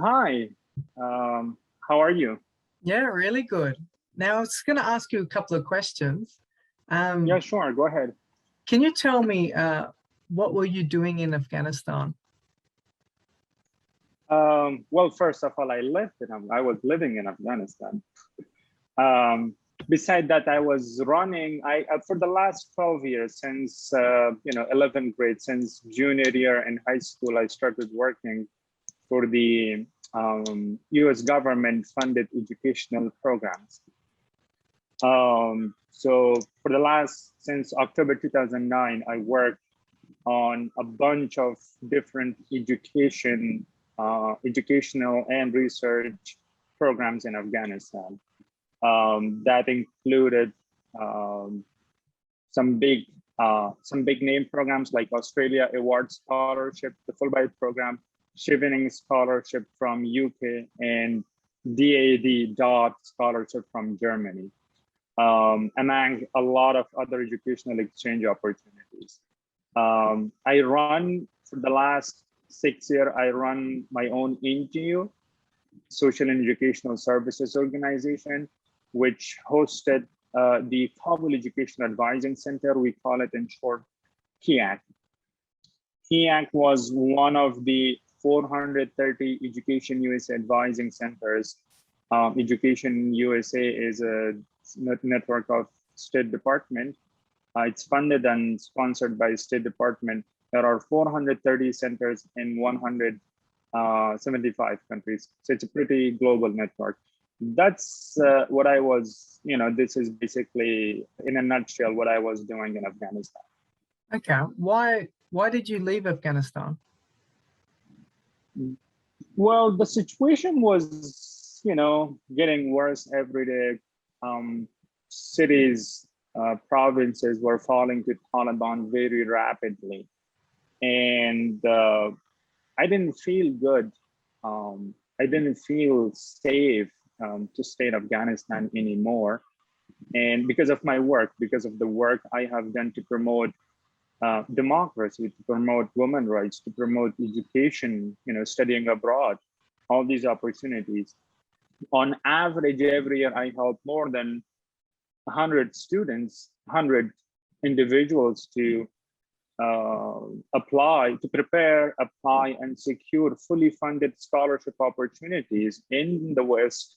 Hi, how are you? Yeah, really good. Now, I was going to ask you a couple of questions. Yeah, Um, sure, go ahead. can you tell me what were you doing in Afghanistan? Well, first of all, I was living in Afghanistan. Um, Beside that, I was running, for the last 12 years, since, 11th grade, since junior year in high school, I started working for the US government funded educational programs. So for the since October 2009, I worked on a bunch of different educational and research programs in Afghanistan. That included um, some big name programs like Australia Award Scholarship, the Fulbright program, Chevening Scholarship from UK, and DAD Dot Scholarship from Germany, among a lot of other educational exchange opportunities. I run for the last 6 years. I run my own NGO, Social and Educational Services Organization, which hosted the Kabul Education Advising Center. We call it in short KIAC. KIAC was one of the 430 Education USA advising centers. Education USA is a network of State Department. It's funded and sponsored by State Department. There are 430 centers in 175 countries. So it's a pretty global network. That's what I was, this is basically in a nutshell what I was doing in Afghanistan. Okay, why did you leave Afghanistan? Well, the situation was, getting worse every day. Cities, provinces were falling to Taliban very rapidly. And I didn't feel good. I didn't feel safe to stay in Afghanistan anymore. And because of my work, because of the work I have done to promote democracy, to promote women's rights, to promote education, studying abroad, all these opportunities. On average, every year I help more than 100 students, 100 individuals to apply, and secure fully funded scholarship opportunities in the West,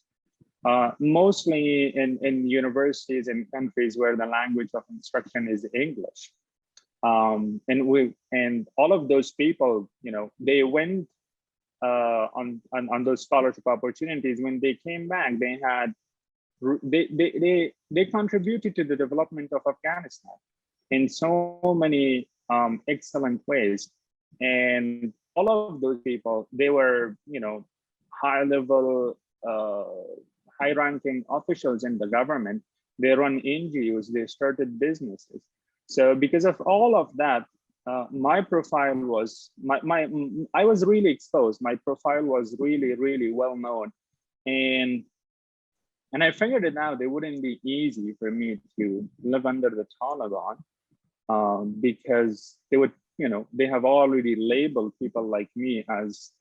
mostly in universities and countries where the language of instruction is English. And all of those people, they went on those scholarship opportunities. When they came back, they contributed to the development of Afghanistan in so many excellent ways. And all of those people, they were, high level, high ranking officials in the government. They run NGOs, they started businesses. So because of all of that, my profile was, I was really exposed. My profile was really, really well known. And I figured it out, it wouldn't be easy for me to live under the Taliban, because they would, they have already labeled people like me as,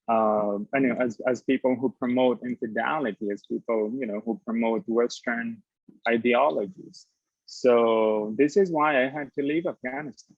as people who promote infidelity, as people, who promote Western ideologies. So this is why I had to leave Afghanistan.